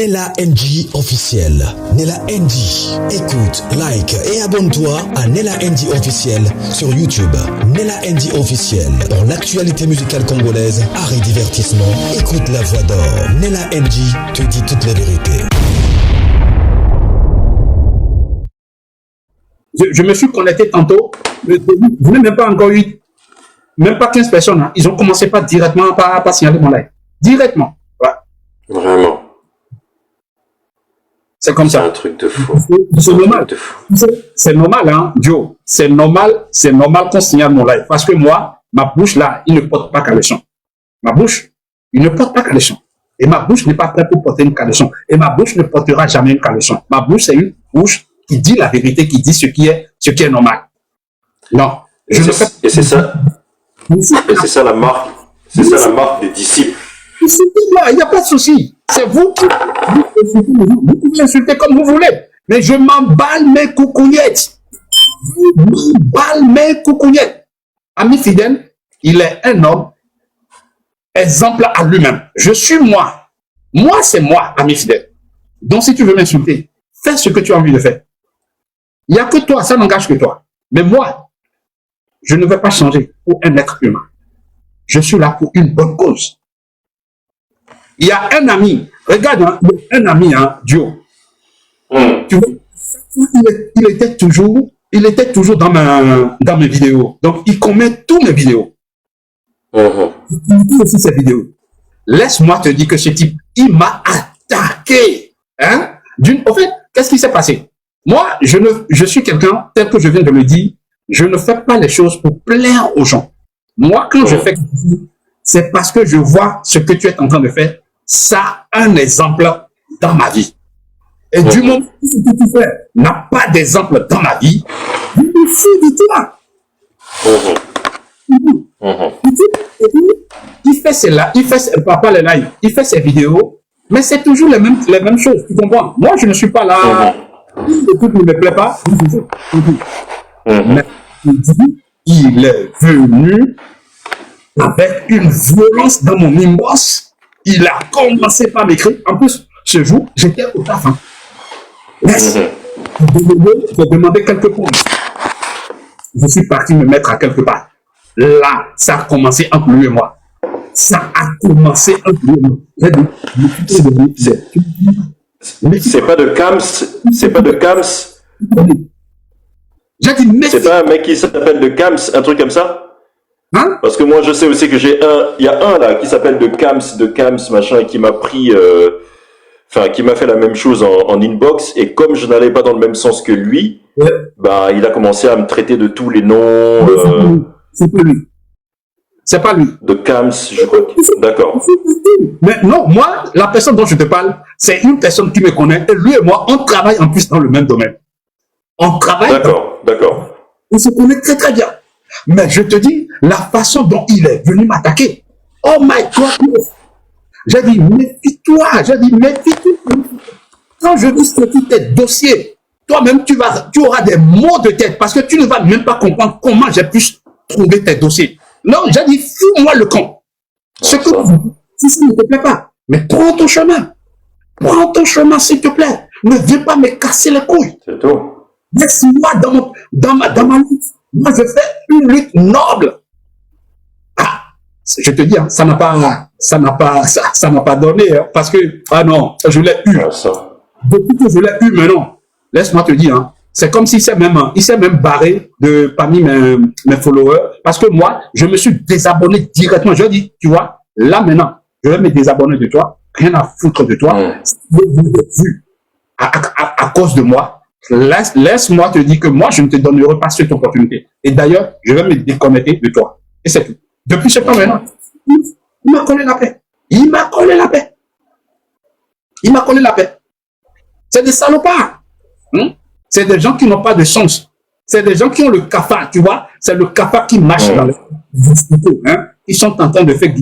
Nella NG officiel. Nella NG. Écoute, like et abonne-toi à Nella NG officiel sur YouTube. Nella NG officiel. Pour l'actualité musicale congolaise, art et divertissement, écoute la voix d'or. Nella NG te dit toutes les vérités. Je me suis connecté tantôt. Vous n'avez même pas encore eu, même pas 15 personnes. Hein. Ils ont commencé pas directement par signaler mon live. Directement. Ouais. Vraiment. C'est comme ça. C'est un truc de fou. C'est normal. C'est normal, hein, Joe. C'est normal qu'on signale mon live. Parce que moi, ma bouche là, il ne porte pas caleçon. Ma bouche, il ne porte pas caleçon. Et ma bouche n'est pas prête pour porter une caleçon. Et ma bouche ne portera jamais une caleçon. Ma bouche, c'est une bouche qui dit la vérité, qui dit ce qui est normal. Non. Et c'est ça. Et c'est ça la marque. C'est ça la marque des disciples. Il n'y a pas de souci. C'est vous qui vous pouvez insulter comme vous voulez. Mais je m'emballe mes coucougnettes. Je m'emballe mes coucougnettes. Ami fidèle, il est un homme exemple à lui-même. Je suis moi. Moi, c'est moi, ami fidèle. Donc, si tu veux m'insulter, fais ce que tu as envie de faire. Il n'y a que toi, ça n'engage que toi. Mais moi, je ne vais pas changer pour un être humain. Je suis là pour une bonne cause. Il y a un ami, regarde, hein, un ami, hein, Dio. Tu vois, il était toujours dans mes vidéos. Donc, il commet tous mes vidéos. Il dit aussi ses vidéos. Laisse-moi te dire que ce type, il m'a attaqué. Hein? Au fait, qu'est-ce qui s'est passé? Moi, je suis quelqu'un, tel que je viens de le dire, je ne fais pas les choses pour plaire aux gens. Moi, quand je fais quelque chose, c'est parce que je vois ce que tu es en train de faire. Ça a un exemple dans ma vie. Et du moment que ce que tu fais n'a pas d'exemple dans ma vie, je me fous de toi. Il fait cela, il fait pas les lives, il fait ses vidéos, mais c'est toujours les mêmes choses, tu comprends? Moi, je ne suis pas là, le truc ne me plaît pas. Mais il est venu avec une violence dans mon inbox. Il a commencé par m'écrire. En plus, ce jour, j'étais au taf. Hein. J'ai demandé quelques points. Je suis parti me mettre à quelque part. Là, ça a commencé entre lui et moi. Ça a commencé entre lui et moi. C'est pas de Kams. C'est pas de Kams. J'ai dit, mais c'est pas un mec qui s'appelle de Kams, un truc comme ça? Hein? Parce que moi je sais aussi que il y a un là qui s'appelle de Kams machin, qui m'a pris, qui m'a fait la même chose en inbox, et comme je n'allais pas dans le même sens que lui, bah il a commencé à me traiter de tous les noms. C'est pas lui. C'est pas lui. De Kams, je crois. D'accord. Mais non, moi, la personne dont je te parle, c'est une personne qui me connaît, et lui et moi, on travaille en plus dans le même domaine. On travaille. D'accord. On se connaît très très bien. Mais je te dis, la façon dont il est venu m'attaquer. Oh my God! J'ai dit, méfie-toi. J'ai dit, méfie-toi. Quand je dis sortir tes dossiers, toi-même, tu auras des maux de tête parce que tu ne vas même pas comprendre comment j'ai pu trouver tes dossiers. Non, j'ai dit, fous-moi le camp. Ce que si ça ne te plaît pas, mais prends ton chemin. Prends ton chemin, s'il te plaît. Ne viens pas me casser les couilles. C'est tout. Laisse-moi dans ma lutte. Moi, je fais une lutte noble. Ah, je te dis, hein, ça n'a pas donné, hein, parce que, ah non, je l'ai eu. Depuis que je l'ai eu maintenant, laisse-moi te dire, hein, c'est comme s'il s'est même barré parmi mes followers, parce que moi, je me suis désabonné directement. Je dis, tu vois, là maintenant, je vais me désabonner de toi, rien à foutre de toi. Vu à cause de moi. Laisse-moi te dire que moi, je ne te donnerai pas cette opportunité. Et d'ailleurs, je vais me déconnecter de toi. Et c'est tout. Depuis ce temps maintenant, il m'a collé la paix. Il m'a collé la paix. Il m'a collé la paix. C'est des salopards. C'est des gens qui n'ont pas de sens. C'est des gens qui ont le cafard, tu vois. C'est le cafard qui marche dans les hein. Ils sont en train de faire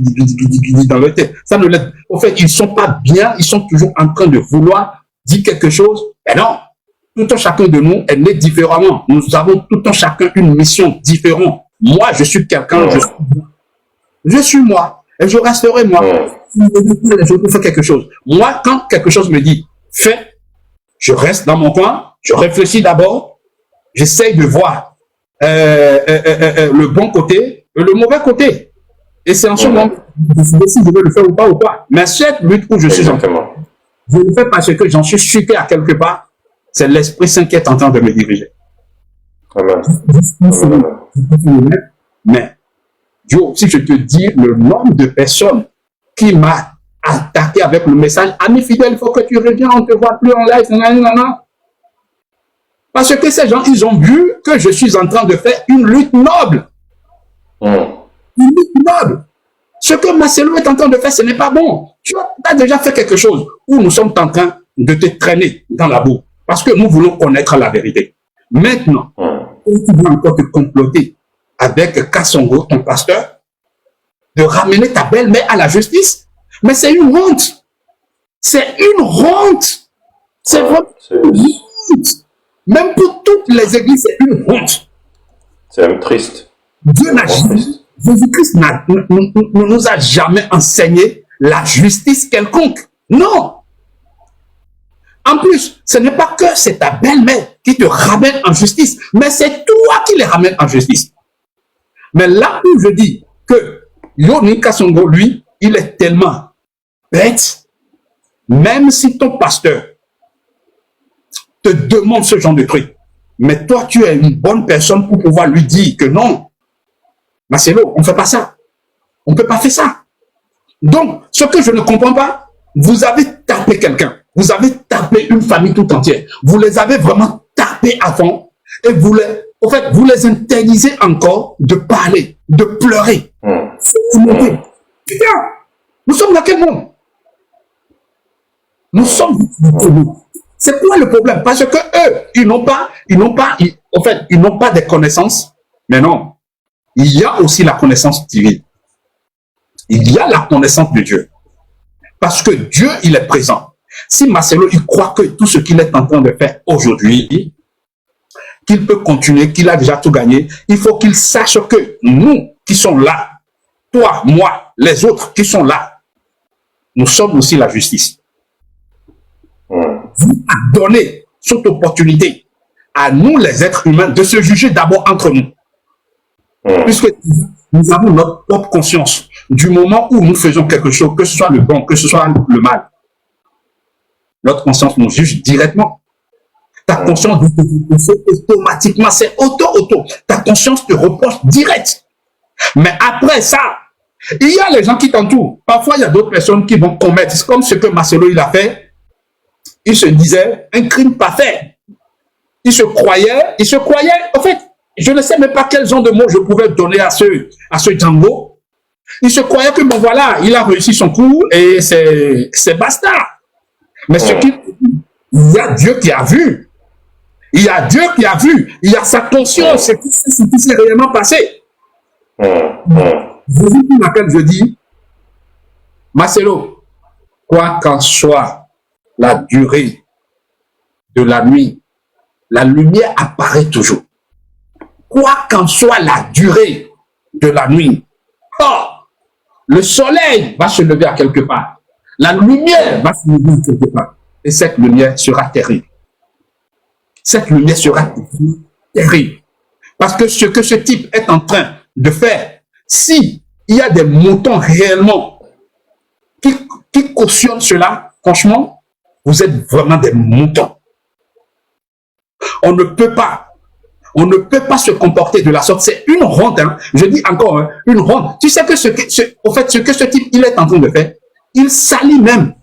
dans leur tête. Ça ne l'aide. Au fait, ils ne sont pas bien. Ils sont toujours en train de vouloir dire quelque chose. Mais non. Tout un chacun de nous est né différemment. Nous avons tout un chacun une mission différente. Moi, je suis quelqu'un, je suis moi. Et je resterai, moi. Je peux faire quelque chose. Moi, quand quelque chose me dit, fais, je reste dans mon coin, je réfléchis d'abord, j'essaye de voir le bon côté et le mauvais côté. Et c'est en ce moment que je décide si je veux le faire ou pas. Mais cette lutte où je suis en train, je le fais parce que j'en suis chuté à quelque part. C'est l'Esprit Saint qui est en train de me diriger. Amen. Mais, Dieu, si je te dis le nombre de personnes qui m'a attaqué avec le message, ami fidèle, il faut que tu reviennes, on ne te voit plus en live, non. Parce que ces gens, ils ont vu que je suis en train de faire une lutte noble. Une lutte noble. Ce que Marcelo est en train de faire, ce n'est pas bon. Tu as déjà fait quelque chose où nous sommes en train de te traîner dans la boue. Parce que nous voulons connaître la vérité. Maintenant, tu dois encore te comploter avec Kassongo, ton pasteur, de ramener ta belle-mère à la justice. Mais c'est une honte. C'est une honte. C'est vraiment une honte. Même pour toutes les églises, c'est une honte. C'est même triste. Dieu n'a jamais, Jésus-Christ ne nous a jamais enseigné la justice quelconque. Non. En plus, ce n'est pas que c'est ta belle-mère qui te ramène en justice, mais c'est toi qui les ramènes en justice. Mais là où je dis que Yoni Kassongo, lui, il est tellement bête, même si ton pasteur te demande ce genre de truc, mais toi, tu es une bonne personne pour pouvoir lui dire que non, Marcelo, on ne fait pas ça. On ne peut pas faire ça. Donc, ce que je ne comprends pas, vous avez tapé quelqu'un. Vous avez tapé une famille tout entière. Vous les avez vraiment tapés avant et vous les interdisez encore de parler, de pleurer. Putain, nous sommes dans quel monde? Nous sommes dans quel monde? C'est quoi le problème? Parce que eux, ils n'ont pas des connaissances. Mais non, il y a aussi la connaissance divine. Il y a la connaissance de Dieu. Parce que Dieu, il est présent. Si Marcelo, il croit que tout ce qu'il est en train de faire aujourd'hui, qu'il peut continuer, qu'il a déjà tout gagné, il faut qu'il sache que nous qui sommes là, toi, moi, les autres qui sont là, nous sommes aussi la justice. Vous a donné cette opportunité à nous, les êtres humains, de se juger d'abord entre nous. Puisque nous avons notre propre conscience. Du moment où nous faisons quelque chose, que ce soit le bon, que ce soit le mal, notre conscience nous juge directement. Ta conscience te reproche automatiquement, c'est auto. Ta conscience te reproche direct. Mais après ça, il y a les gens qui t'entourent. Parfois, il y a d'autres personnes qui vont commettre, c'est comme ce que Marcelo il a fait. Il se disait un crime pas fait. Il se croyait, en fait, je ne sais même pas quel genre de mots je pouvais donner à ce Django. Il se croyait que bon voilà, il a réussi son coup et c'est basta. Mais il y a Dieu qui a vu. Il y a Dieu qui a vu. Il y a sa conscience, c'est ce qui s'est réellement passé. Vous pour laquelle je dis, Marcelo, quoi qu'en soit la durée de la nuit, la lumière apparaît toujours. Quoi qu'en soit la durée de la nuit, le soleil va se lever à quelque part. La lumière va se lever à quelque part. Et cette lumière sera terrible. Cette lumière sera terrible. Parce que ce que ce type est en train de faire, si il y a des moutons réellement qui cautionnent cela, franchement, vous êtes vraiment des moutons. On ne peut pas se comporter de la sorte. C'est une honte, hein. Je dis encore, hein, une honte. Tu sais que ce que ce type, il est en train de faire, il salit même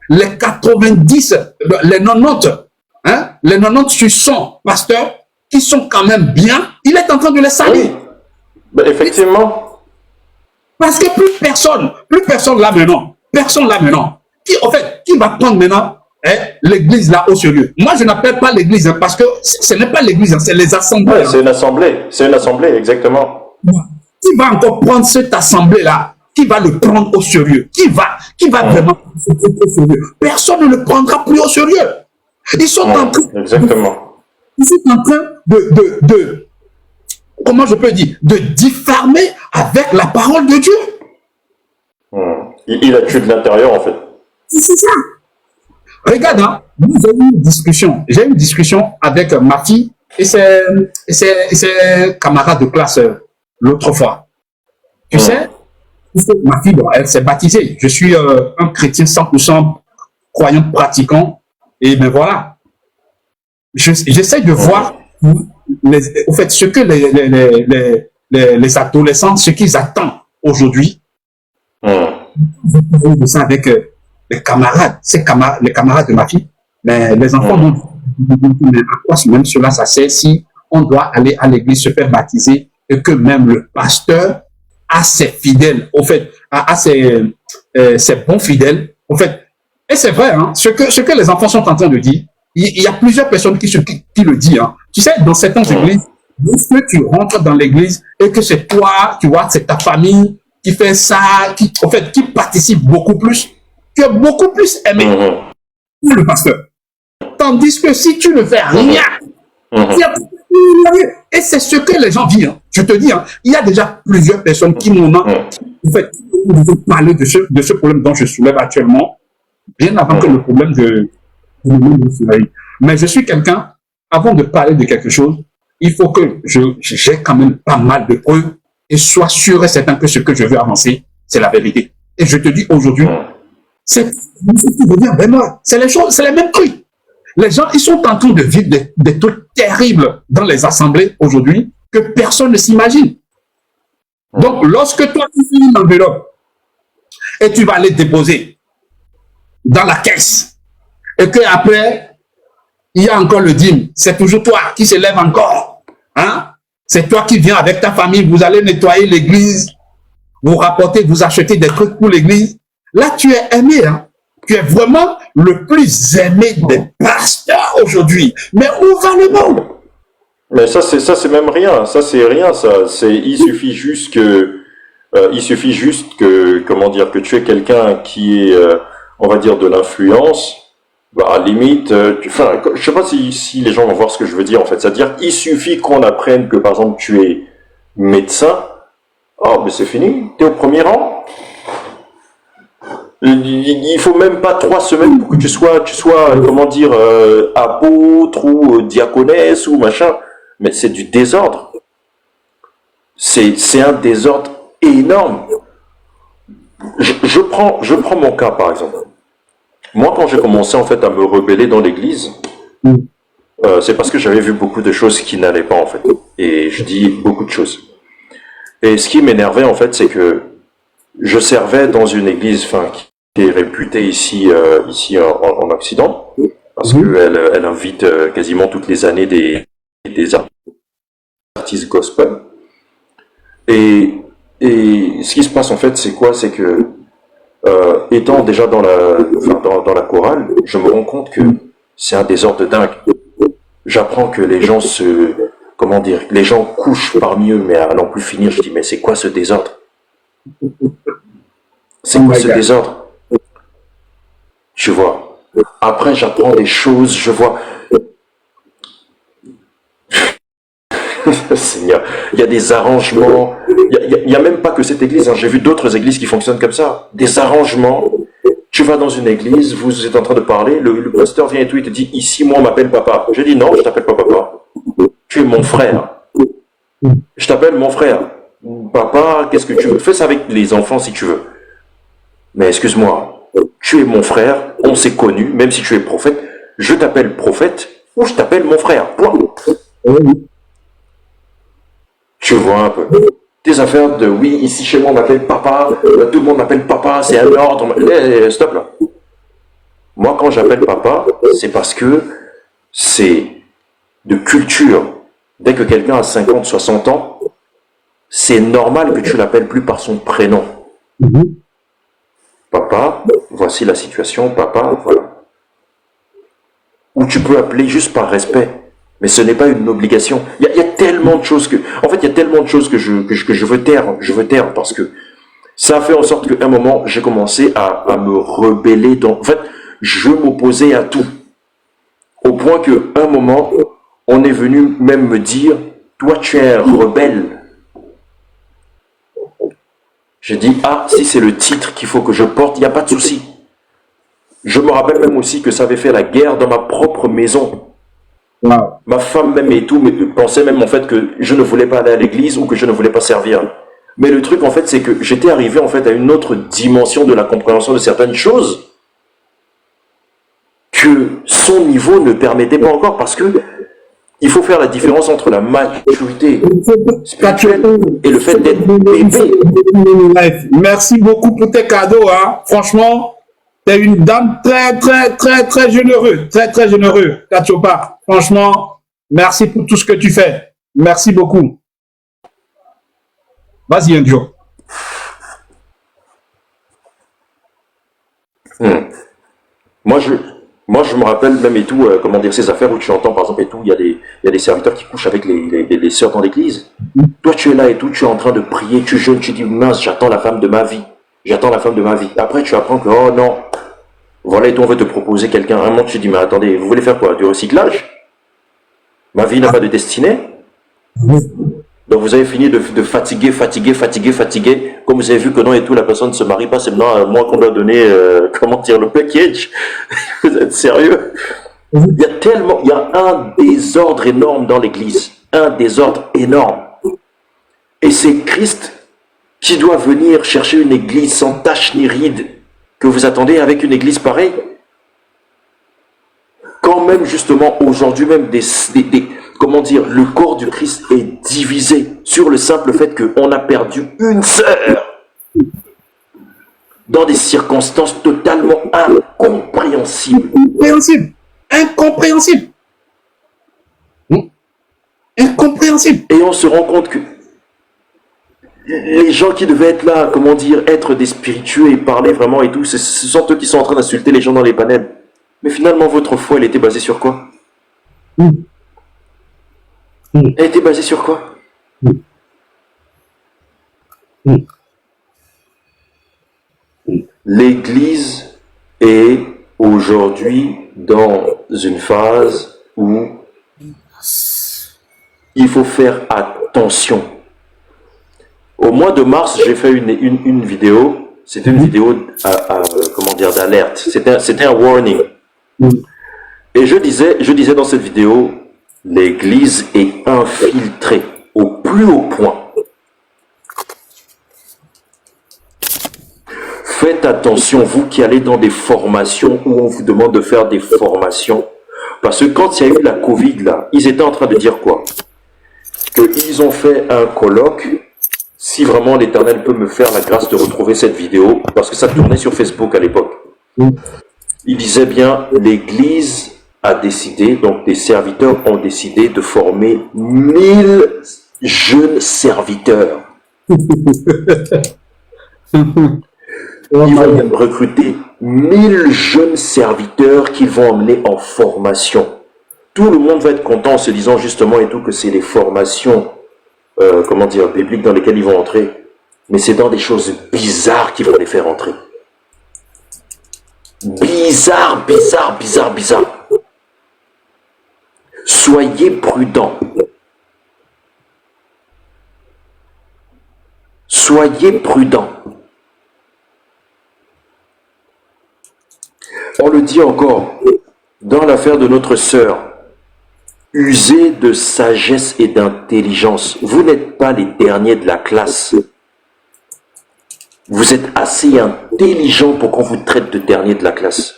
les 90, les 90, hein, les 90 sur 100 pasteurs qui sont quand même bien, il est en train de les salir. Oui. Ben, effectivement. Parce que plus personne là maintenant, qui va prendre maintenant l'église là au sérieux. Moi, je n'appelle pas l'église, hein, parce que ce n'est pas l'église, hein, c'est les assemblées. Ouais, c'est une assemblée, exactement. Qui va encore prendre cette assemblée là? Qui va le prendre au sérieux? Qui va vraiment le prendre au sérieux? Personne ne le prendra plus au sérieux. Ils sont en train, exactement. Ils sont en train de comment je peux dire, de diffamer avec la parole de Dieu. Il a tué de l'intérieur, en fait. C'est ça. Regarde, hein, j'ai eu une discussion avec ma fille et ses camarades de classe l'autre fois. Tu sais, ma fille, bon, elle s'est baptisée. Je suis un chrétien 100% croyant, pratiquant. Et ben voilà. J'essaie de voir au fait, ce que les adolescents, ce qu'ils attendent aujourd'hui. De ça avec les camarades, les camarades de ma fille. Mais les enfants n'ont pas même cela, ça sert si on doit aller à l'église se faire baptiser et que même le pasteur a ses fidèles, au fait, a ses bons fidèles, au fait. Et c'est vrai, hein, ce que les enfants sont en train de dire, il y a plusieurs personnes qui le disent. Hein. Tu sais, dans certaines églises, lorsque tu rentres dans l'église et que c'est toi, tu vois, c'est ta famille qui fait ça, qui participe beaucoup plus, tu es beaucoup plus aimé que le pasteur. Tandis que si tu ne fais rien, et c'est ce que les gens vivent. Hein. Je te dis, hein, il y a déjà plusieurs personnes qui m'ont parlé de ce problème dont je soulève actuellement, bien avant que le problème de soleil. Mais je suis quelqu'un, avant de parler de quelque chose, il faut que j'ai quand même pas mal de preuves et sois sûr et certain que ce que je veux avancer, c'est la vérité. Et je te dis aujourd'hui, c'est les choses, c'est les mêmes trucs. Les gens, ils sont en train de vivre des trucs terribles dans les assemblées aujourd'hui que personne ne s'imagine. Donc, lorsque toi, tu finis une enveloppe et tu vas aller déposer dans la caisse et qu'après, il y a encore le dîme, c'est toujours toi qui se lève encore. Hein? C'est toi qui viens avec ta famille, vous allez nettoyer l'église, vous rapportez, vous achetez des trucs pour l'église. Là, tu es aimé. Hein? Tu es vraiment le plus aimé des pasteurs aujourd'hui. Mais où va le monde? Mais ça, c'est même rien. Ça, c'est rien. Il suffit juste que, comment dire, que tu es quelqu'un qui est, on va dire, de l'influence. Bah, à la limite, enfin, je sais pas si les gens vont voir ce que je veux dire, en fait. C'est-à-dire, il suffit qu'on apprenne que, par exemple, tu es médecin. Oh, mais c'est fini. Tu es au premier rang. Il faut même pas 3 semaines pour que tu sois, comment dire, apôtre ou diaconesse ou machin. Mais c'est du désordre. C'est un désordre énorme. Je prends mon cas, par exemple. Moi, quand j'ai commencé, en fait, à me rebeller dans l'église, c'est parce que j'avais vu beaucoup de choses qui n'allaient pas, en fait. Et je dis beaucoup de choses. Et ce qui m'énervait, en fait, c'est que je servais dans une église, enfin, qui est réputée ici en Occident, parce qu'elle invite quasiment toutes les années des artistes gospel. Et ce qui se passe, en fait, c'est quoi? C'est que, étant déjà dans la chorale, je me rends compte que c'est un désordre de dingue. J'apprends que les gens comment dire, les gens couchent parmi eux, mais à n'en plus finir, je dis, mais c'est quoi ce désordre? C'est quoi ce désordre? Tu vois. Après, j'apprends des choses, je vois. Seigneur, il y a des arrangements. Il n'y a même pas que cette église. Hein. J'ai vu d'autres églises qui fonctionnent comme ça. Des arrangements. Tu vas dans une église, vous êtes en train de parler, le pasteur vient et tout, il te dit, ici, moi, on m'appelle papa. Je dis, non, je t'appelle pas papa. Tu es mon frère. Je t'appelle mon frère. Papa, qu'est-ce que tu veux? Fais ça avec les enfants si tu veux. Mais excuse-moi, tu es mon frère, on s'est connus, même si tu es prophète, je t'appelle prophète ou je t'appelle mon frère. Point. Tu vois un peu. Des affaires de oui, ici chez moi on m'appelle papa, tout le monde m'appelle papa, c'est un ordre. Stop là. Moi quand j'appelle papa, c'est parce que c'est de culture. Dès que quelqu'un a 50, 60 ans, c'est normal que tu l'appelles plus par son prénom. Papa, voici la situation, papa, voilà. Ou tu peux appeler juste par respect. Mais ce n'est pas une obligation. Il y a tellement de choses que... En fait, il y a tellement de choses que je veux taire. Je veux taire parce que ça a fait en sorte qu'à un moment, j'ai commencé à me rebeller dans... En fait, je m'opposais à tout. Au point qu'à un moment, on est venu même me dire, toi, tu es un rebelle. J'ai dit, ah, si c'est le titre qu'il faut que je porte, il n'y a pas de souci. Je me rappelle même aussi que ça avait fait la guerre dans ma propre maison. Wow. Ma femme même et tout pensait même en fait que je ne voulais pas aller à l'église ou que je ne voulais pas servir. Mais le truc en fait, c'est que j'étais arrivé en fait à une autre dimension de la compréhension de certaines choses que son niveau ne permettait pas encore, parce que il faut faire la différence entre la maturité spirituelle et le fait d'être bébé. Merci beaucoup pour tes cadeaux. Hein. Franchement, tu es une dame très généreuse. Très généreuse, Katiopa. Franchement, merci pour tout ce que tu fais. Merci beaucoup. Vas-y, Indio. Moi, je me rappelle même et tout, comment dire, ces affaires où tu entends, par exemple, et tout, il y a des serviteurs qui couchent avec les sœurs dans l'église. Toi, tu es là et tout, tu es en train de prier, tu jeûnes, tu dis, mince, j'attends la femme de ma vie. J'attends la femme de ma vie. Après, tu apprends que, oh non, voilà, et tout, on veut te proposer quelqu'un. Vraiment, tu dis, mais attendez, vous voulez faire quoi? Du recyclage? Ma vie n'a pas de destinée? Donc vous avez fini de fatiguer. Comme vous avez vu que non et tout, la personne ne se marie pas, c'est maintenant à moi qu'on doit donner, comment dire, le package. Vous êtes sérieux? Il y a un désordre énorme dans l'église. Un désordre énorme. Et c'est Christ qui doit venir chercher une église sans tache ni ride que vous attendez avec une église pareille. Quand même, justement, aujourd'hui même, comment dire, le corps du Christ est divisé sur le simple fait qu'on a perdu une sœur dans des circonstances totalement incompréhensibles. Incompréhensible. Et on se rend compte que les gens qui devaient être là, comment dire, être des spiritueux et parler vraiment et tout, ce sont eux qui sont en train d'insulter les gens dans les panels. Mais finalement, votre foi, elle était basée sur quoi? Elle était basée sur quoi? L'Église est aujourd'hui dans une phase où il faut faire attention. Au mois de mars, j'ai fait une vidéo. C'était une vidéo comment dire, d'alerte. C'était un warning. Et je disais dans cette vidéo, l'Église est infiltrée au plus haut point. Faites attention, vous qui allez dans des formations où on vous demande de faire des formations. Parce que quand il y a eu la Covid, là, ils étaient en train de dire quoi? Qu'ils ont fait un colloque. Si vraiment l'Éternel peut me faire la grâce de retrouver cette vidéo, parce que ça tournait sur Facebook à l'époque. Il disait bien, l'Église a décidé, donc des serviteurs ont décidé de former 1000 jeunes serviteurs. Ils vont recruter 1000 jeunes serviteurs qu'ils vont emmener en formation. Tout le monde va être content en se disant justement et tout que c'est les formations, comment dire, bibliques dans lesquelles ils vont entrer. Mais c'est dans des choses bizarres qu'ils vont les faire entrer. Bizarre. Soyez prudents. Soyez prudents. On le dit encore, dans l'affaire de notre sœur, usez de sagesse et d'intelligence. Vous n'êtes pas les derniers de la classe. Vous êtes assez intelligent pour qu'on vous traite de dernier de la classe.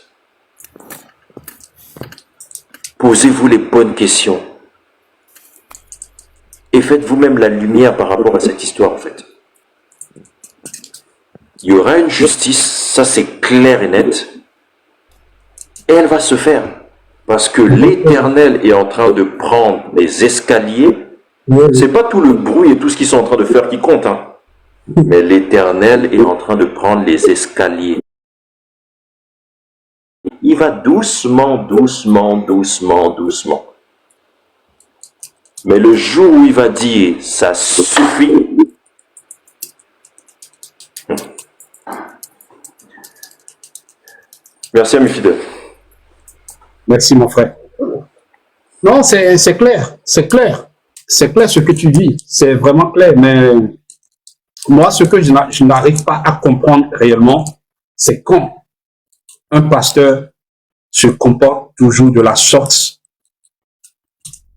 Posez-vous les bonnes questions. Et faites vous-même la lumière par rapport à cette histoire, en fait. Il y aura une justice, ça c'est clair et net. Et elle va se faire. Parce que l'Éternel est en train de prendre les escaliers. C'est pas tout le bruit et tout ce qu'ils sont en train de faire qui compte, hein. Mais l'Éternel est en train de prendre les escaliers. Il va doucement. Mais le jour où il va dire, ça suffit. Merci à mes fidèles. Merci mon frère. Non, c'est clair. C'est clair ce que tu dis. C'est vraiment clair, mais Moi, ce que je n'arrive pas à comprendre réellement, c'est quand un pasteur se comporte toujours de la sorte.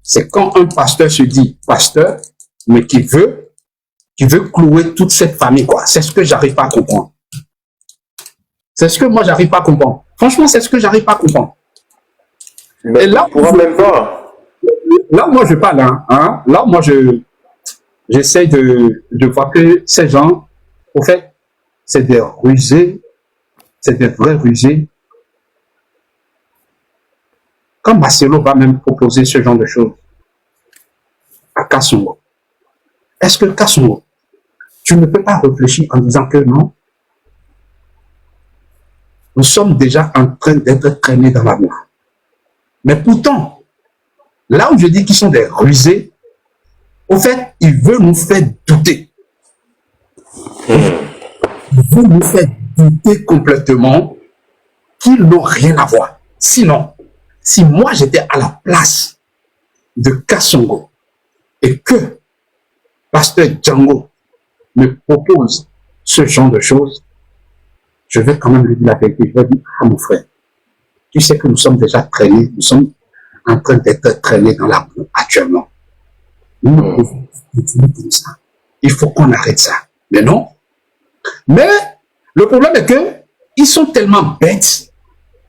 C'est quand un pasteur se dit pasteur, mais qui veut clouer toute cette famille, quoi. C'est ce que j'arrive pas à comprendre. C'est ce que moi, j'arrive pas à comprendre. Franchement, c'est ce que j'arrive pas à comprendre. Mais et là, on pourra même pas. Là, moi, je parle, hein. Là, moi, j'essaie de voir que ces gens, au fait, c'est des rusés, c'est des vrais rusés. Quand Marcelo va même proposer ce genre de choses à Kasongo, est-ce que Kasongo, tu ne peux pas réfléchir en disant que non, nous sommes déjà en train d'être traînés dans la boue. Mais pourtant, là où je dis qu'ils sont des rusés, au fait, ils veulent nous faire douter. Ils veulent nous faire douter complètement qu'ils n'ont rien à voir. Sinon, si moi j'étais à la place de Kasongo et que Pasteur Django me propose ce genre de choses, je vais quand même lui dire la vérité. Je vais dire, ah mon frère, tu sais que nous sommes déjà traînés, nous sommes en train d'être traînés dans la boue actuellement. Nous ne pouvons pas continuer comme ça. Il faut qu'on arrête ça. Mais non. Mais le problème est que ils sont tellement bêtes.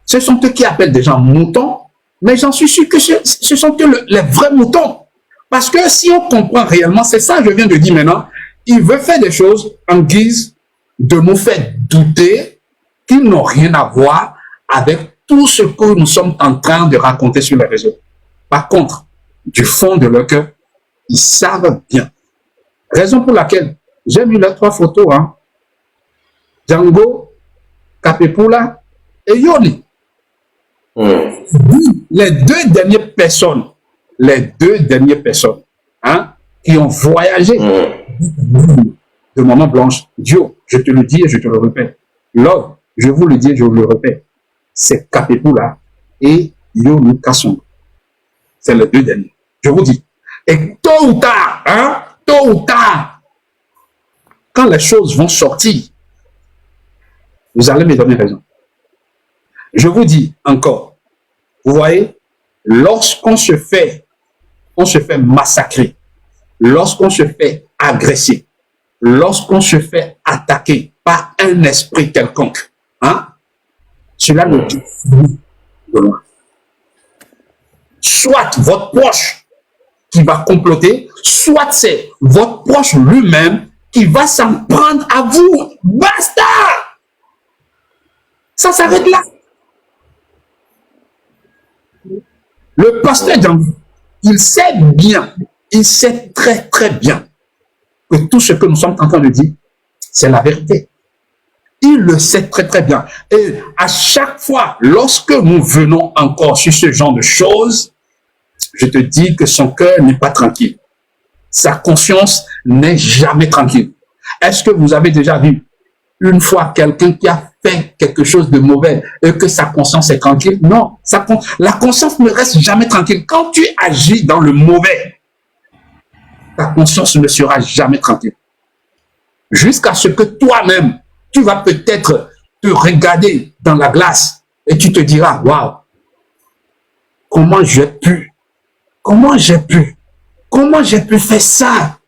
Ce sont eux qui appellent des gens moutons, mais j'en suis sûr que ce sont eux les vrais moutons. Parce que si on comprend réellement, c'est ça que je viens de dire maintenant, il veut faire des choses en guise de nous faire douter qu'ils n'ont rien à voir avec tout ce que nous sommes en train de raconter sur les réseaux. Par contre, du fond de leur cœur, ils savent bien. Raison pour laquelle j'ai mis les 3 photos, hein. Django, Kapepula et Yoni. Les deux dernières personnes, hein, qui ont voyagé de Maman Blanche, Dieu, je te le dis et je te le répète. Love, je vous le dis et je vous le répète. C'est Kapepula et Yoni Kasongo. C'est les deux derniers. Je vous dis. Et tôt ou tard, hein, quand les choses vont sortir, vous allez me donner raison. Je vous dis encore, vous voyez, lorsqu'on se fait massacrer, lorsqu'on se fait agresser, lorsqu'on se fait attaquer par un esprit quelconque, hein, cela ne dit de loin. Soit votre proche qui va comploter, soit c'est votre proche lui-même qui va s'en prendre à vous. Basta! Ça s'arrête là. Le pasteur Django, il sait bien, il sait très très bien que tout ce que nous sommes en train de dire, c'est la vérité. Il le sait très très bien. Et à chaque fois, lorsque nous venons encore sur ce genre de choses, je te dis que son cœur n'est pas tranquille. Sa conscience n'est jamais tranquille. Est-ce que vous avez déjà vu une fois quelqu'un qui a fait quelque chose de mauvais et que sa conscience est tranquille? Non, la conscience ne reste jamais tranquille. Quand tu agis dans le mauvais, ta conscience ne sera jamais tranquille. Jusqu'à ce que toi-même, tu vas peut-être te regarder dans la glace et tu te diras, waouh, comment j'ai pu faire ça?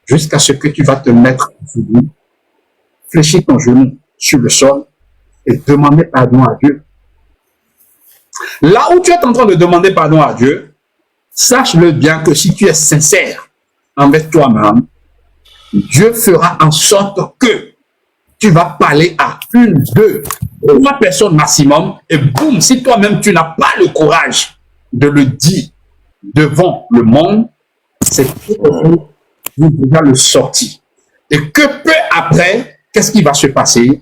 Jusqu'à ce que tu vas te mettre debout, fléchir ton genou sur le sol et demander pardon à Dieu. Là où tu es en train de demander pardon à Dieu, sache-le bien que si tu es sincère envers toi-même, Dieu fera en sorte que tu vas parler à 1, 2, 3 personnes maximum et boum, si toi-même tu n'as pas le courage de le dire devant le monde, c'est que vous déjà le sortir. Et que peu après, qu'est-ce qui va se passer?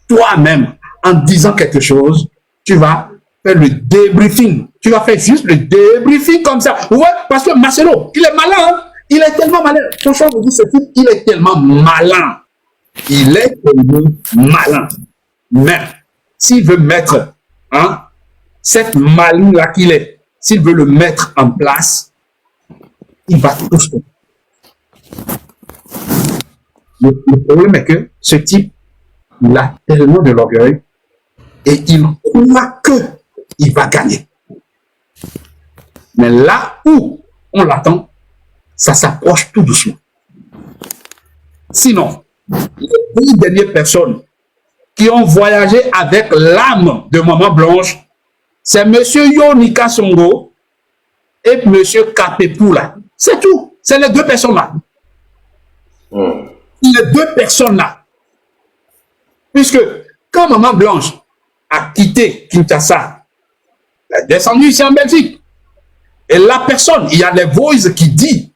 Toi-même, en disant quelque chose, tu vas faire le débriefing. Tu vas faire juste le débriefing comme ça. Ouais, parce que Marcelo, il est malin. Hein? Il est tellement malin. Franchement, vous dites ce type, il est tellement malin. Il est tellement malin. Mais, s'il veut mettre, hein, cette maline-là qu'il est, s'il veut le mettre en place, il va tout faire. Le problème est que ce type, il a tellement de l'orgueil et il croit qu'il va gagner. Mais là où on l'attend, ça s'approche tout doucement. Sinon, les deux dernières personnes qui ont voyagé avec l'âme de Maman Blanche, c'est M. Yonika Songo et M. Kapepula. C'est tout. C'est les deux personnes-là. Les deux personnes-là. Puisque quand Maman Blanche a quitté Kinshasa, elle est descendue ici en Belgique. Et la personne, il y a des voices qui disent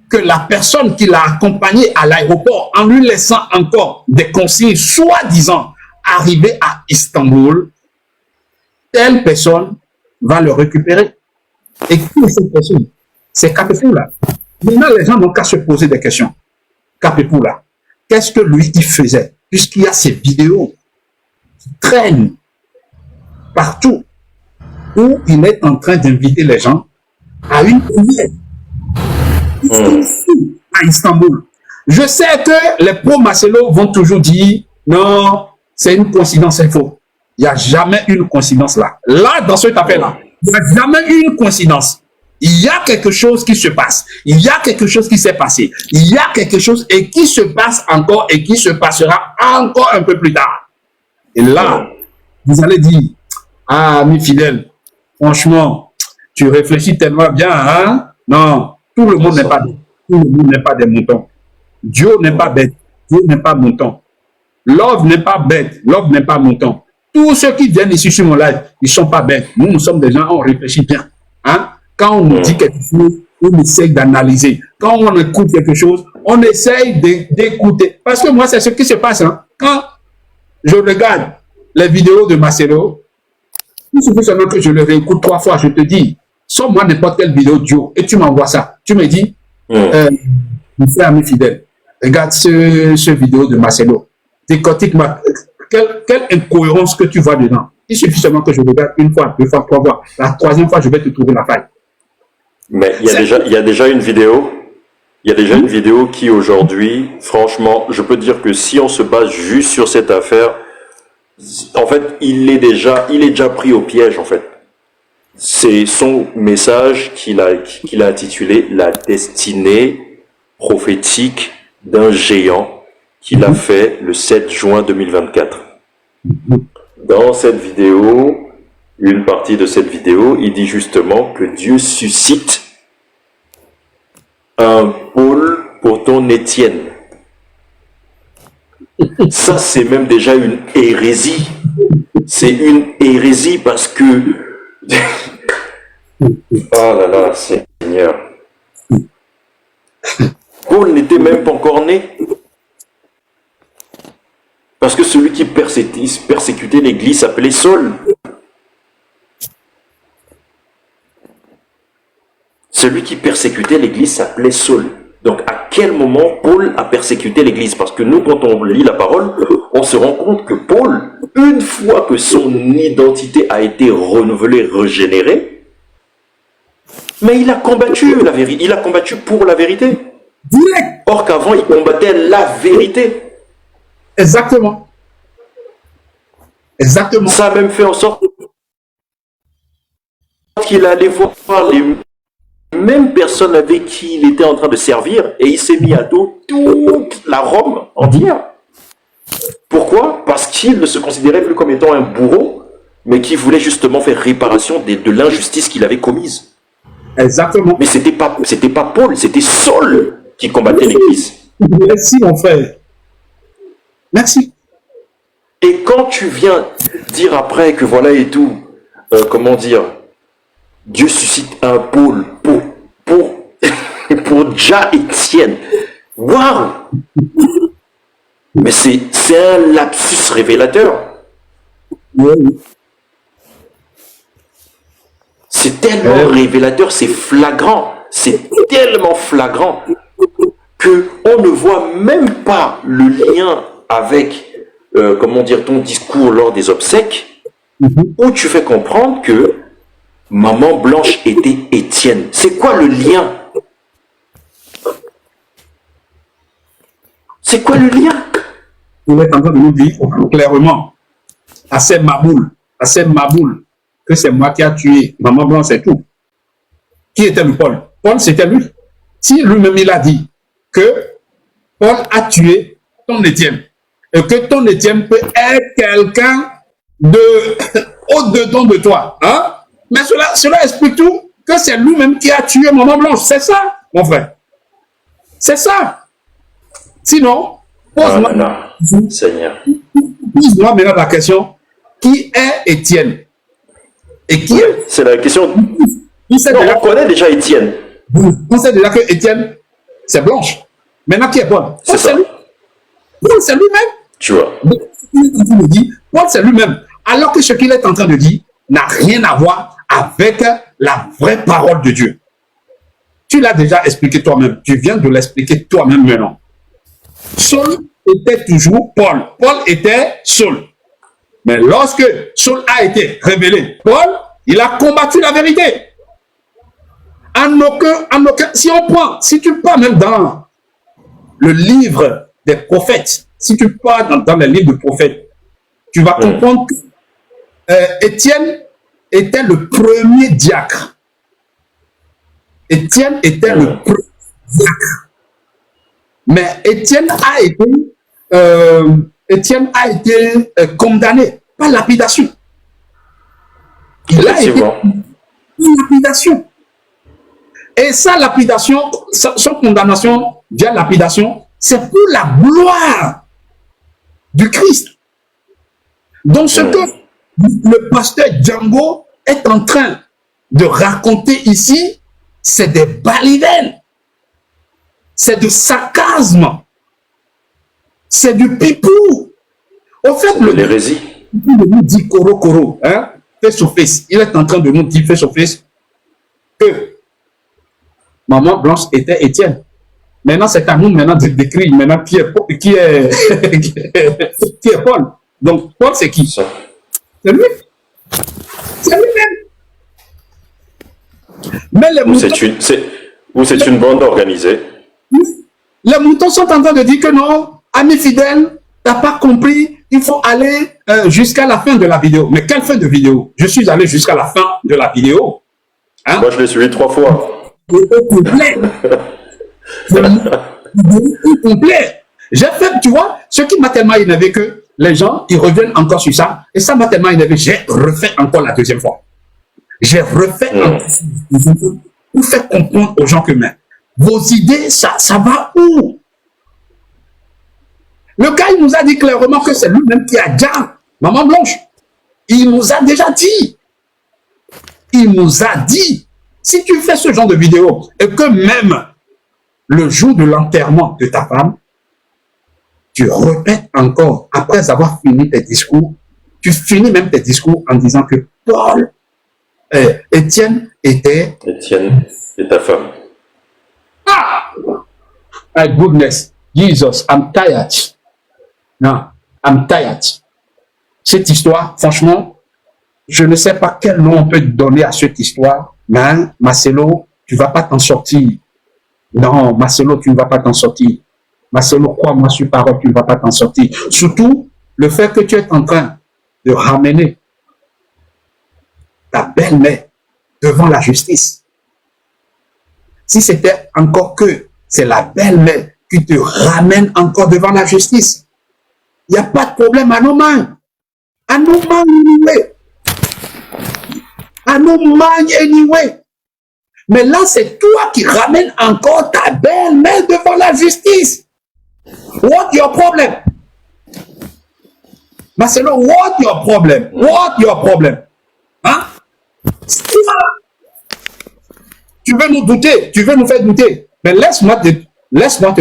que la personne qui l'a accompagnée à l'aéroport, en lui laissant encore des consignes, soi-disant, arriver à Istanbul, telle personne va le récupérer. Et qui est cette personne? C'est Kapepula. Maintenant, les gens n'ont qu'à se poser des questions. Kapepula, qu'est-ce que lui, il faisait? Puisqu'il y a ces vidéos qui traînent partout où il est en train d'inviter les gens à une prière à Istanbul. Je sais que les pro-Marcelo vont toujours dire non, c'est une coïncidence, c'est faux. Il n'y a jamais une coïncidence là. Là, dans cette affaire-là, il n'y a jamais une coïncidence. Il y a quelque chose qui se passe. Il y a quelque chose qui s'est passé. Il y a quelque chose et qui se passe encore et qui se passera encore un peu plus tard. Et là, vous allez dire, ah, ami fidèle, franchement, tu réfléchis tellement bien, hein? Non, tout le monde n'est pas bête. Tout le monde n'est pas des moutons. Dieu n'est pas bête. Dieu n'est pas mouton. Love n'est pas bête. Love n'est pas mouton. Tous ceux qui viennent ici sur mon live, ils ne sont pas bêtes. Nous, nous sommes des gens, on réfléchit bien. Hein? Quand on nous dit quelque chose, on essaye d'analyser. Quand on écoute quelque chose, on essaye d'écouter. Parce que moi, c'est ce qui se passe. Hein? Quand je regarde les vidéos de Marcelo, il suffit seulement que je le réécoute 3 fois, je te dis, sors-moi n'importe quelle vidéo Dio et tu m'envoies ça. Tu me dis, mon frère ami fidèle, regarde ce vidéo de Marcelo. Décortique-moi. Quelle incohérence que tu vois dedans. Il suffit seulement que je regarde 1 fois, 2 fois, 3 fois. La 3e fois, je vais te trouver la faille. Mais il y a déjà une vidéo. Il y a déjà une vidéo qui aujourd'hui, franchement, je peux dire que si on se base juste sur cette affaire, en fait, il est déjà pris au piège, en fait. C'est son message qu'il a intitulé La destinée prophétique d'un géant qu'il a fait le 7 juin 2024. Dans cette vidéo, une partie de cette vidéo, il dit justement que Dieu suscite un Paul pour ton Étienne. Ça, c'est même déjà une hérésie. C'est une hérésie parce que... oh là là, Seigneur. Paul n'était même pas encore né. Parce que celui qui persécutait l'Église s'appelait Saul. Celui qui persécutait l'Église s'appelait Saul. Donc, à quel moment Paul a persécuté l'Église? Parce que nous, quand on lit la parole, on se rend compte que Paul, une fois que son identité a été renouvelée, régénérée, mais il a combattu la vérité. Il a combattu pour la vérité. Or qu'avant, il combattait la vérité. Exactement. Exactement. Ça a même fait en sorte qu'il allait voir les mêmes personnes avec qui il était en train de servir et il s'est mis à dos toute la Rome entière. Pourquoi? Parce qu'il ne se considérait plus comme étant un bourreau, mais qui voulait justement faire réparation de l'injustice qu'il avait commise. Exactement. Mais c'était pas Paul, c'était Saul qui combattait l'Église. Merci mon frère. Merci. Et quand tu viens dire après que voilà et tout, comment dire, Dieu suscite un Paul pour Ja Etienne. Waouh! Mais c'est un lapsus révélateur. Oui. C'est tellement révélateur, c'est flagrant. C'est tellement flagrant que on ne voit même pas le lien avec, comment dire, ton discours lors des obsèques, où tu fais comprendre que Maman Blanche était Étienne. C'est quoi le lien? C'est quoi le lien? Il est en train de nous dire clairement, assez maboule, que c'est moi qui a tué Maman Blanche, c'est tout. Qui était le Paul? Paul, c'était lui. Si lui-même il a dit que Paul a tué ton Étienne, et que ton Étienne peut être quelqu'un de au-dedans de toi, hein? Mais cela explique tout, que c'est lui-même qui a tué Maman Blanche. C'est ça, mon frère. C'est ça. Sinon, pose-moi maintenant la question, qui est Étienne? Et qui est? C'est la question. On connaît déjà Étienne. On sait déjà que Étienne, c'est Blanche. Maintenant, qui est Paul? C'est ça. Paul, c'est lui-même. Tu vois. Paul, c'est lui-même. Alors que ce qu'il est en train de dire n'a rien à voir avec la vraie parole de Dieu. Tu l'as déjà expliqué toi-même. Tu viens de l'expliquer toi-même maintenant. Saul était toujours Paul. Paul était Saul. Mais lorsque Saul a été révélé, Paul, il a combattu la vérité. Si tu pars même dans le livre des prophètes, si tu pars dans les livres des prophètes, tu vas comprendre que Étienne était le premier diacre. Étienne était le premier diacre. Mais Étienne a été condamné par lapidation. Il a été par lapidation. Et sa lapidation, son condamnation via lapidation, c'est pour la gloire du Christ. Donc ce que le pasteur Django est en train de raconter ici, c'est des balivernes, c'est du sarcasme, c'est du pipou. Au fait, l'hérésie. Il nous dit Koro, hein, face to face. Il est en train de nous dire face to face que Maman Blanche était Étienne. Maintenant, c'est à nous maintenant de décrire maintenant qui est Paul. Donc, Paul, c'est qui? C'est lui. C'est lui-même. Mais les moutons... c'est une bande organisée. Les moutons sont en train de dire que non, ami fidèle, t'as pas compris, il faut aller jusqu'à la fin de la vidéo. Mais quelle fin de vidéo? Je suis allé jusqu'à la fin de la vidéo. Hein? Moi, je l'ai suivi 3 fois. Complet. Complet. J'ai fait, tu vois, ce qui m'a tellement énervé que les gens, ils reviennent encore sur ça. Et ça m'a tellement énervé, j'ai refait encore la deuxième fois. J'ai refait encore pour faire comprendre aux gens que mais, vos idées, ça va où? Le gars, il nous a dit clairement que c'est lui-même qui a dit Maman Blanche. Il nous a déjà dit. Il nous a dit. Si tu fais ce genre de vidéo et que même le jour de l'enterrement de ta femme, tu répètes encore, après avoir fini tes discours, tu finis même tes discours en disant que Paul, Étienne était... Étienne et ta femme. Ah! My goodness, Jesus, I'm tired. Non, I'm tired. Cette histoire, franchement, je ne sais pas quel nom on peut donner à cette histoire, mais Marcelo, tu ne vas pas t'en sortir. Non, Marcelo, tu ne vas pas t'en sortir. Marcelo, crois-moi sur parole, tu ne vas pas t'en sortir. Surtout, le fait que tu es en train de ramener ta belle-mère devant la justice. Si c'était encore que c'est la belle-mère qui te ramène encore devant la justice, il n'y a pas de problème à nos mains. À nos mains, anyway. À nos mains, anyway. Mais là, c'est toi qui ramènes encore ta belle-mère devant la justice. What your problem? Marcelo, what your problem? What your problem? Hein? Tu veux nous douter, tu veux nous faire douter. Mais laisse-moi te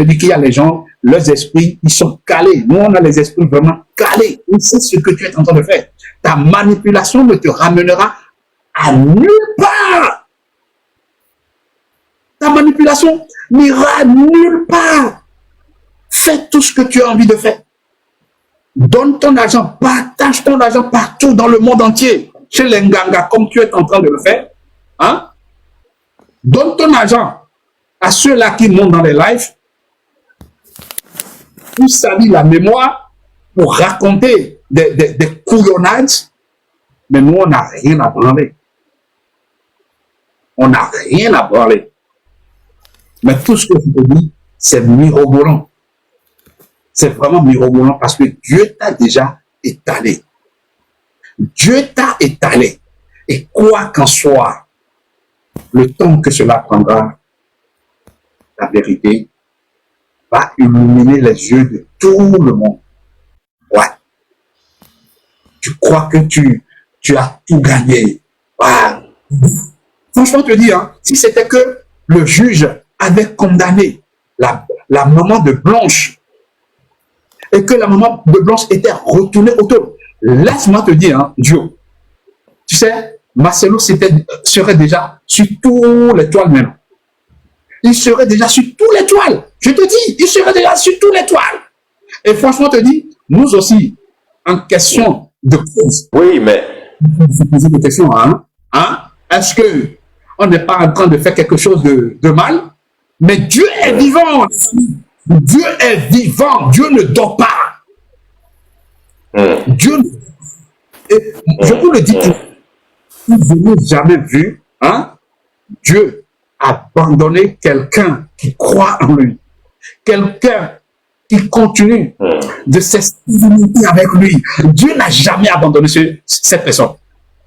dire qu'il y a les gens, leurs esprits, ils sont calés. Nous, on a les esprits vraiment calés. On sait ce que tu es en train de faire. Ta manipulation ne te ramènera à nulle part. Ta manipulation n'ira nulle part. Fais tout ce que tu as envie de faire. Donne ton argent, partage ton argent partout dans le monde entier. Chez les Nganga, comme tu es en train de le faire. Hein? Donne ton argent à ceux-là qui montent dans les lives. pour salir la mémoire, pour raconter des couillonnades, mais nous, on n'a rien à branler. On n'a rien à branler. Mais tout ce que je te dis, c'est mirobolant. C'est vraiment mirobolant parce que Dieu t'a déjà étalé. Dieu t'a étalé. Et quoi qu'en soit, le temps que cela prendra, la vérité va illuminer les yeux de tout le monde. Ouais. Tu crois que tu as tout gagné. Ouais. Franchement, je te dis, hein, si c'était que le juge avait condamné la maman de Blanche et que la maman de Blanche était retournée autour, laisse-moi te dire, hein, Dio, tu sais, Marcelo serait déjà sur tous les toiles maintenant. Il serait déjà sur tous les toiles. Je te dis, il serait déjà sur tous les toiles. Et franchement, je te dis, nous aussi, en question de cause. Oui, mais... Je poser des questions, hein? Est-ce que on n'est pas en train de faire quelque chose de mal? Mais Dieu est vivant. Dieu est vivant. Dieu ne dort pas. Dieu. Et je vous le dis, je n'ai jamais vu, hein, Dieu abandonner quelqu'un qui croit en lui. Quelqu'un qui continue de s'expérimenter avec lui. Dieu n'a jamais abandonné cette personne.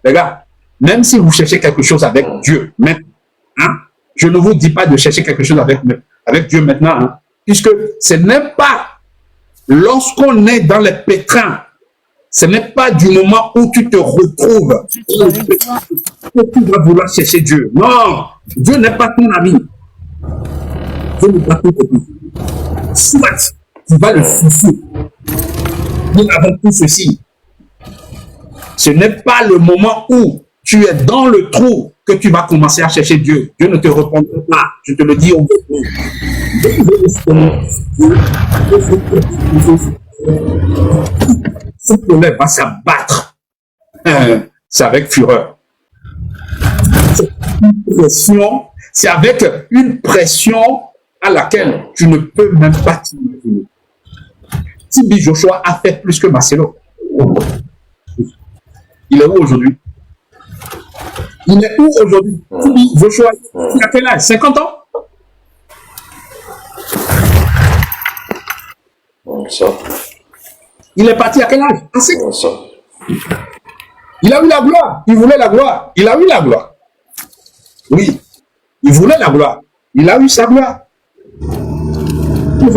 Les gars, même si vous cherchez quelque chose avec Dieu, même, hein, je ne vous dis pas de chercher quelque chose avec Dieu maintenant, hein, puisque ce n'est pas lorsqu'on est dans les pétrins, ce n'est pas du moment où tu te retrouves que tu vas vouloir chercher Dieu. Non, Dieu n'est pas ton ami. Dieu n'est pas ton copain. Soit tu vas le souffler. Mais avant tout ceci, ce n'est pas le moment où tu es dans le trou que tu vas commencer à chercher Dieu. Dieu ne te répondra pas. Je te le dis au ce problème va s'abattre. C'est avec fureur. C'est avec une pression à laquelle tu ne peux même pas t'imaginer. Tibi Joshua a fait plus que Marcelo. Il est où aujourd'hui? Il est où aujourd'hui? Tibi Joshua, il a quel âge? 50 ans? Ça. Il est parti à quel âge? À 5 ans. Ça. Il a eu la gloire. Il voulait la gloire. Il a eu la gloire. Oui. Il voulait la gloire. Il a eu sa gloire. Un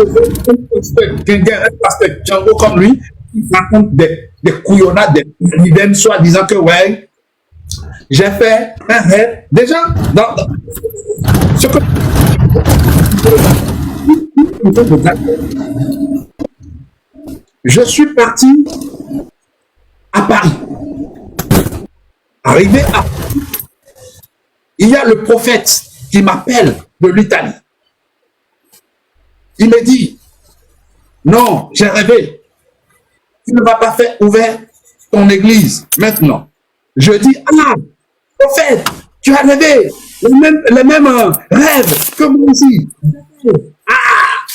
pasteur Django comme lui, il raconte des couillonnades, des dividendes, soit disant que ouais, j'ai fait un rêve. Déjà, dans ce que je suis parti à Paris. Arrivé à Paris, il y a le prophète qui m'appelle de l'Italie. Il me dit, non, j'ai rêvé. Tu ne vas pas faire ouvert ton église maintenant. Je dis, ah, prophète, tu as rêvé les mêmes rêves que moi aussi. Ah!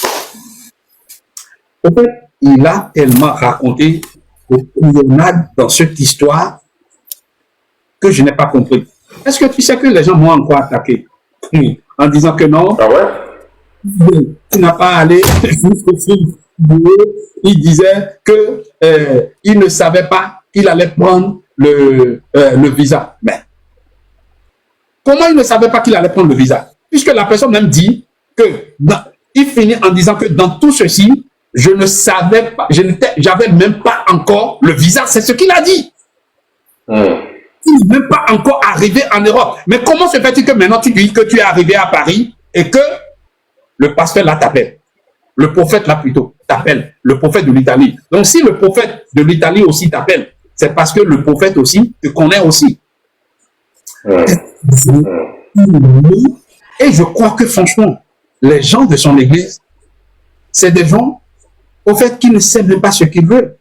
En fait, il a tellement raconté des couillonnades dans cette histoire que je n'ai pas compris. Est-ce que tu sais que les gens m'ont encore attaqué en disant que non? Ah ouais? Tu n'as pas allé jusqu'au film. Il disait que il ne savait pas qu'il allait prendre le visa. Mais comment il ne savait pas qu'il allait prendre le visa? Puisque la personne même dit que il finit en disant que dans tout ceci, je ne savais pas, j'avais même pas encore le visa. C'est ce qu'il a dit. Il n'est même pas encore arrivé en Europe. Mais comment se fait-il que maintenant tu dis que tu es arrivé à Paris et que le pasteur là t'appelle? Le prophète là plutôt t'appelle. Le prophète de l'Italie. Donc si le prophète de l'Italie aussi t'appelle, c'est parce que le prophète aussi te connaît aussi. Et je crois que franchement, les gens de son église, c'est des gens, au fait, qui ne savent même pas ce qu'ils veulent.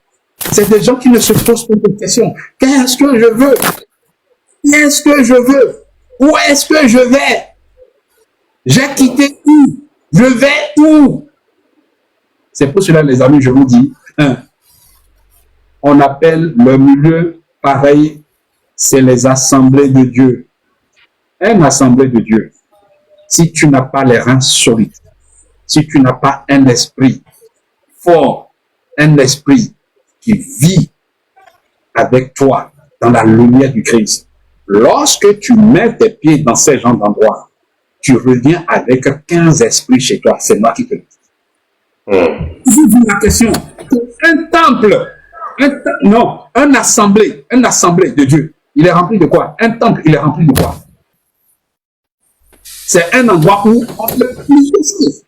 C'est des gens qui ne se posent pas de questions. Qu'est-ce que je veux? Qu'est-ce que je veux? Où est-ce que je vais? J'ai quitté où? Je vais où? C'est pour cela, les amis, je vous dis, on appelle le milieu pareil, c'est les assemblées de Dieu. Une assemblée de Dieu, si tu n'as pas les reins solides, si tu n'as pas un esprit fort, un esprit qui vit avec toi dans la lumière du Christ, lorsque tu mets tes pieds dans ces genres d'endroits, tu reviens avec 15 esprits chez toi. C'est moi qui te le dis. Je vous la question. Un temple, une assemblée de Dieu, il est rempli de quoi? Un temple, il est rempli de quoi? C'est un endroit où on peut faire plusieurs choses.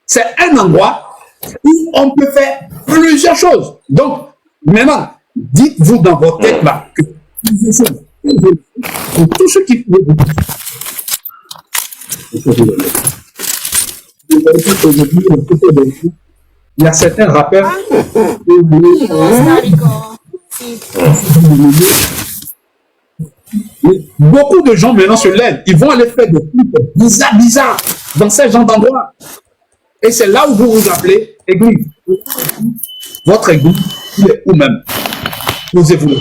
C'est un endroit où on peut faire plusieurs choses. Donc, maintenant, dites-vous dans votre tête là que pour tous ceux qui il y a certains rappeurs beaucoup de gens maintenant se lèvent, ils vont aller faire des trucs bizarres dans ces genres d'endroits. Et c'est là où vous vous appelez église. Votre église, il est où même? Posez-vous.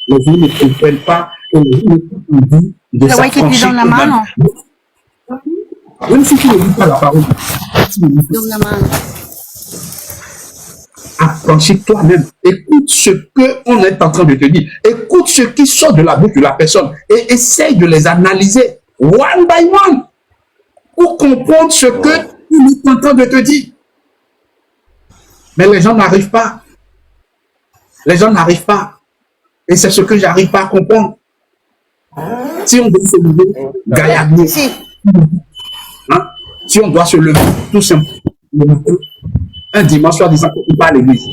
Les gens ne comprennent pas que les gens ont envie de s'affranchir eux-mêmes. Même si tu ne lis pas la parole, affranchis toi-même. Écoute ce qu'on est en train de te dire. Écoute ce qui sort de la bouche de la personne et essaye de les analyser one by one pour comprendre ce que tu es en train de te dire. Mais les gens n'arrivent pas. Les gens n'arrivent pas. Et c'est ce que j'arrive pas à comprendre. Si on doit se lever, gaillarder, hein? Si on doit se lever tout simplement un dimanche soir disant que tu pars à l'église.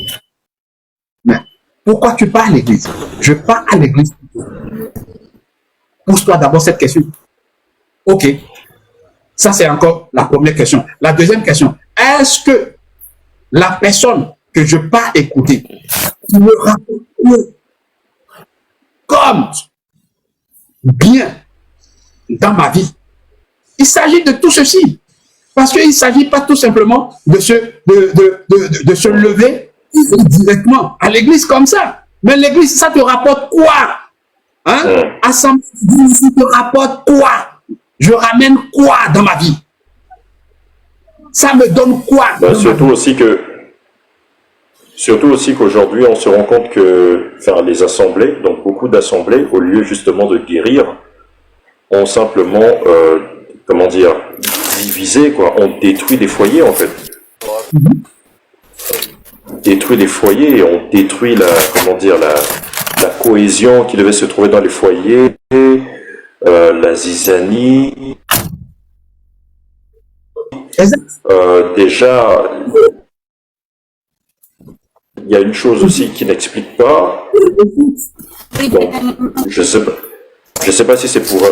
Mais pourquoi tu pars à l'église? Je pars à l'église. Pose-toi d'abord cette question. Ok. Ça, c'est encore la première question. La deuxième question. Est-ce que la personne que je pars écouter me rapporte comme bien dans ma vie? Il s'agit de tout ceci. Parce qu'il ne s'agit pas tout simplement de se lever directement à l'église comme ça. Mais l'église, ça te rapporte quoi? Hein? Assemblée, ça te rapporte quoi? Je ramène quoi dans ma vie? Ça me donne quoi? Surtout aussi qu'aujourd'hui, on se rend compte que faire les assemblées, donc beaucoup d'assemblées, au lieu justement de guérir, ont simplement, comment dire, divisé, quoi. On détruit des foyers, en fait. Détruit des foyers, on détruit la cohésion qui devait se trouver dans les foyers, la zizanie. Déjà, il y a une chose aussi qui n'explique pas. Donc, je sais pas si c'est pour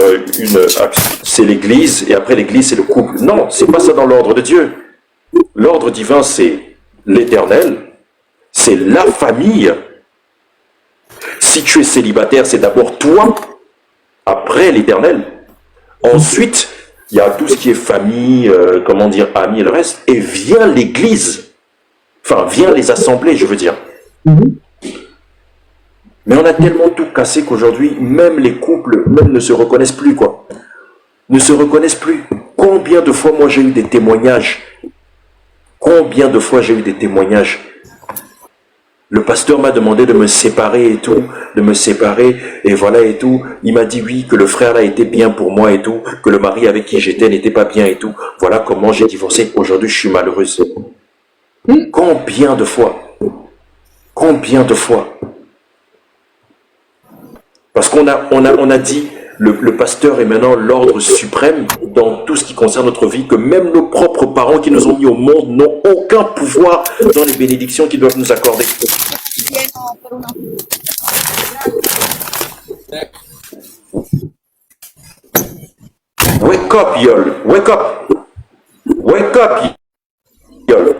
c'est l'église et après l'église c'est le couple. Non, c'est pas ça dans l'ordre de Dieu. L'ordre divin c'est l'éternel, c'est la famille. Si tu es célibataire, c'est d'abord toi, après l'éternel. Ensuite, il y a tout ce qui est famille, comment dire, amis et le reste, et vient l'église. Enfin, vient les assemblées, je veux dire. Mais on a tellement tout cassé qu'aujourd'hui, même les couples même ne se reconnaissent plus, quoi. Ne se reconnaissent plus. Combien de fois, moi, j'ai eu des témoignages? Combien de fois j'ai eu des témoignages? Le pasteur m'a demandé de me séparer et tout, de me séparer, et voilà et tout. Il m'a dit oui, que le frère là était bien pour moi et tout, que le mari avec qui j'étais n'était pas bien et tout. Voilà comment j'ai divorcé. Aujourd'hui, je suis malheureuse. Combien de fois? Combien de fois? Parce qu'on a dit, le pasteur est maintenant l'ordre suprême dans tout ce qui concerne notre vie, que même nos propres parents qui nous ont mis au monde n'ont aucun pouvoir dans les bénédictions qu'ils doivent nous accorder. Wake up, y'all. Wake up. Wake up, y'all.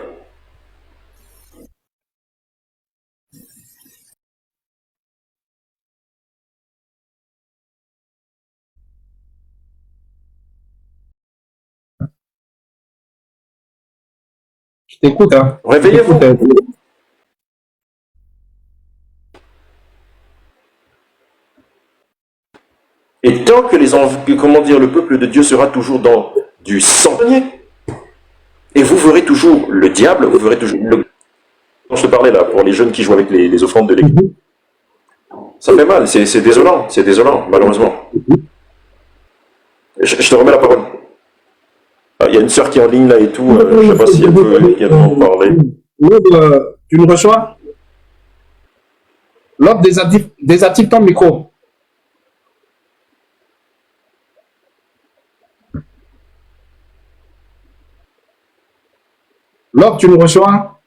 Je t'écoute, hein. Réveillez-vous. Et tant que le peuple de Dieu sera toujours dans du sang, et vous verrez toujours le diable, vous verrez toujours le... dont je te parlais là, pour les jeunes qui jouent avec les offrandes de l'église. Ça fait mal, c'est désolant, malheureusement. Je te remets la parole. Il y a une sœur qui est en ligne là et tout, je ne sais pas si elle peut également parler. Tu nous reçois? L'autre désactive ton micro. L'autre, tu nous reçois?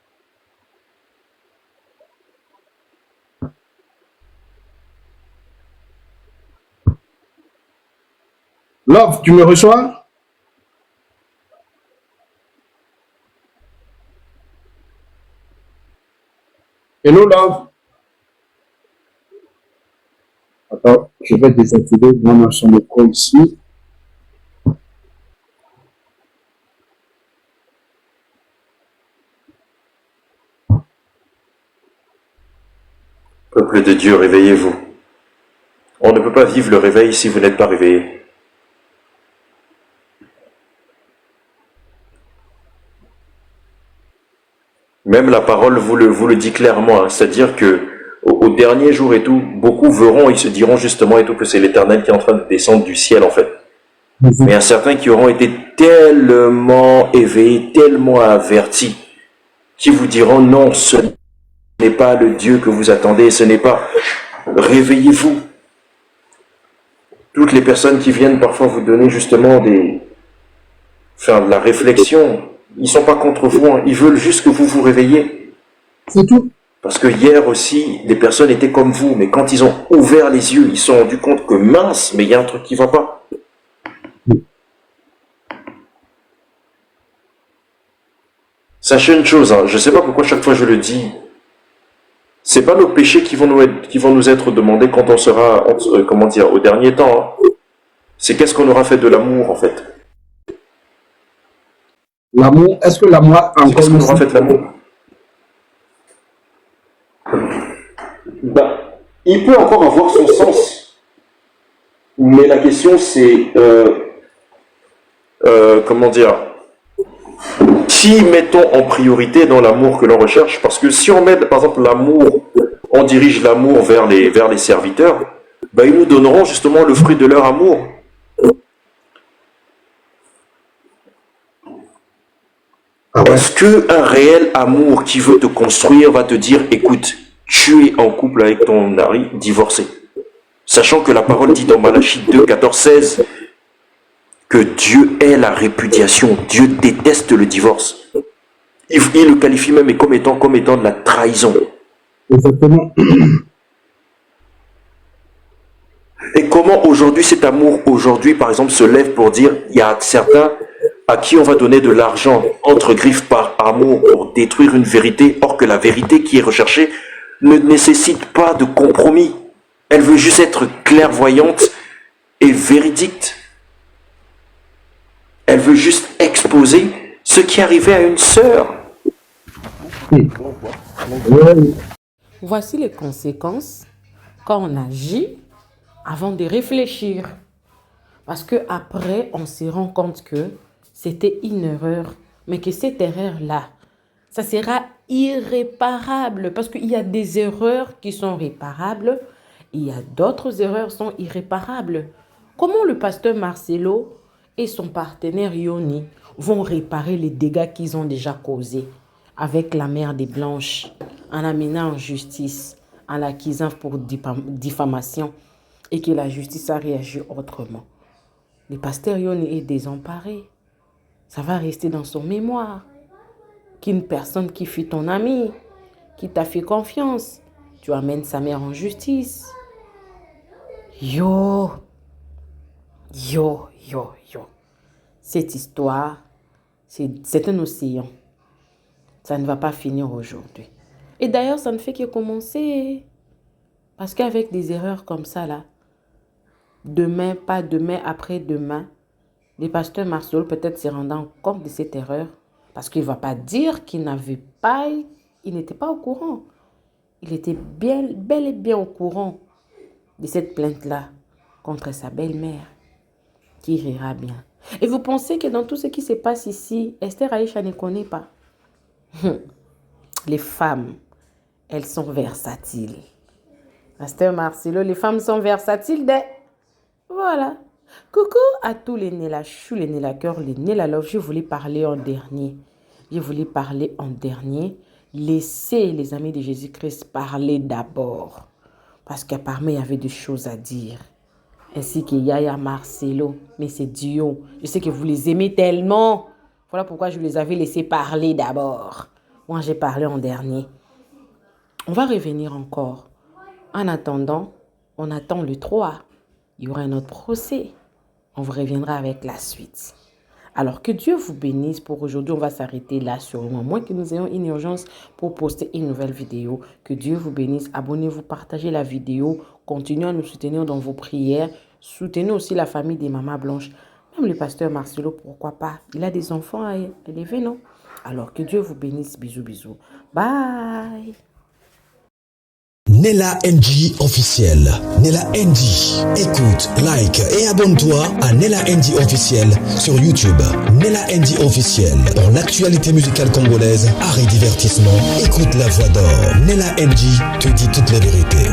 Love, tu me reçois? Hello, Love. Attends, je vais désactiver mon son micro ici. Peuple de Dieu, réveillez-vous. On ne peut pas vivre le réveil si vous n'êtes pas réveillé. Même la parole vous le dit clairement, hein, c'est-à-dire que au dernier jour et tout, beaucoup verront, ils se diront justement et tout que c'est l'Éternel qui est en train de descendre du ciel en fait. Mais il y a certains qui auront été tellement éveillés, tellement avertis, qui vous diront non, ce n'est pas le Dieu que vous attendez, ce n'est pas... Réveillez-vous. Toutes les personnes qui viennent parfois vous donner justement de la réflexion, ils ne sont pas contre vous, hein, ils veulent juste que vous vous réveillez. C'est tout. Parce que hier aussi, des personnes étaient comme vous, mais quand ils ont ouvert les yeux, ils se sont rendus compte que mince, mais il y a un truc qui ne va pas. Sachez une chose, hein, je ne sais pas pourquoi chaque fois je le dis, c'est pas nos péchés qui vont nous être demandés quand on sera, au dernier temps. Hein. C'est qu'est-ce qu'on aura fait de l'amour, en fait. L'amour, est-ce que l'amour qu'est-ce qu'on aura fait de l'amour? Il peut encore avoir son sens. Mais la question, c'est... qui mettons en priorité dans l'amour que l'on recherche? Parce que si on met, par exemple, l'amour, on dirige l'amour vers les serviteurs, ils nous donneront justement le fruit de leur amour. Est-ce qu'un réel amour qui veut te construire va te dire, écoute, tu es en couple avec ton mari, divorcé? Sachant que la parole dit dans Malachie 2, 14, 16, que Dieu est la répudiation, Dieu déteste le divorce. Il le qualifie même comme étant de la trahison. Exactement. Et comment aujourd'hui cet amour, par exemple, se lève pour dire, il y a certains à qui on va donner de l'argent entre griffes par amour pour détruire une vérité, or que la vérité qui est recherchée ne nécessite pas de compromis. Elle veut juste être clairvoyante et véridique. Elle veut juste exposer ce qui arrivait à une sœur. Voici les conséquences quand on agit avant de réfléchir. Parce qu'après, on se rend compte que c'était une erreur, mais que cette erreur-là, ça sera irréparable. Parce qu'il y a des erreurs qui sont réparables, et il y a d'autres erreurs qui sont irréparables. Comment le pasteur Marcelo et son partenaire Yoni vont réparer les dégâts qu'ils ont déjà causés avec la mère des Blanches, en amenant en justice, en l'accusant pour diffamation, et que la justice a réagi autrement? Le pasteur Yoni est désemparé. Ça va rester dans son mémoire. Qu'une personne qui fut ton ami, qui t'a fait confiance, tu amènes sa mère en justice. Yo. Cette histoire, c'est un océan. Ça ne va pas finir aujourd'hui. Et d'ailleurs, ça ne fait que commencer. Parce qu'avec des erreurs comme ça, là, demain, pas demain, après-demain, les pasteurs Marcelo peut-être se rendant compte de cette erreur. Parce qu'il ne va pas dire qu'il n'était pas au courant. Il était bel et bien au courant de cette plainte-là contre sa belle-mère, qui rira bien. Et vous pensez que dans tout ce qui se passe ici, Esther Aïcha ne connaît pas? Les femmes, elles sont versatiles. Pasteur Marcelo, les femmes sont versatiles. Voilà. Coucou à tous les Nela Chou, les Nela Cœur, les Nela Love. Je voulais parler en dernier. Laissez les amis de Jésus-Christ parler d'abord. Parce qu'apparemment, il y avait des choses à dire. Ainsi que Yaya Marcelo. Mais c'est duo. Je sais que vous les aimez tellement. Voilà pourquoi je les avais laissés parler d'abord. Moi, j'ai parlé en dernier. On va revenir encore. En attendant, on attend le 3. Il y aura un autre procès. On vous reviendra avec la suite. Alors, que Dieu vous bénisse pour aujourd'hui. On va s'arrêter là sur le moment. Moins que nous ayons une urgence pour poster une nouvelle vidéo. Que Dieu vous bénisse. Abonnez-vous, partagez la vidéo. Continuez à nous soutenir dans vos prières. Soutenez aussi la famille des mamans blanches. Même le pasteur Marcelo, pourquoi pas? Il a des enfants à élever, non? Alors, que Dieu vous bénisse. Bisous, bisous. Bye. Nella NG officiel. Nella NG. Écoute, like et abonne-toi à Nella NG officiel sur YouTube. Nella NG officiel. Pour l'actualité musicale congolaise, art et divertissement, écoute la voix d'or. Nella NG te dit toutes les vérités.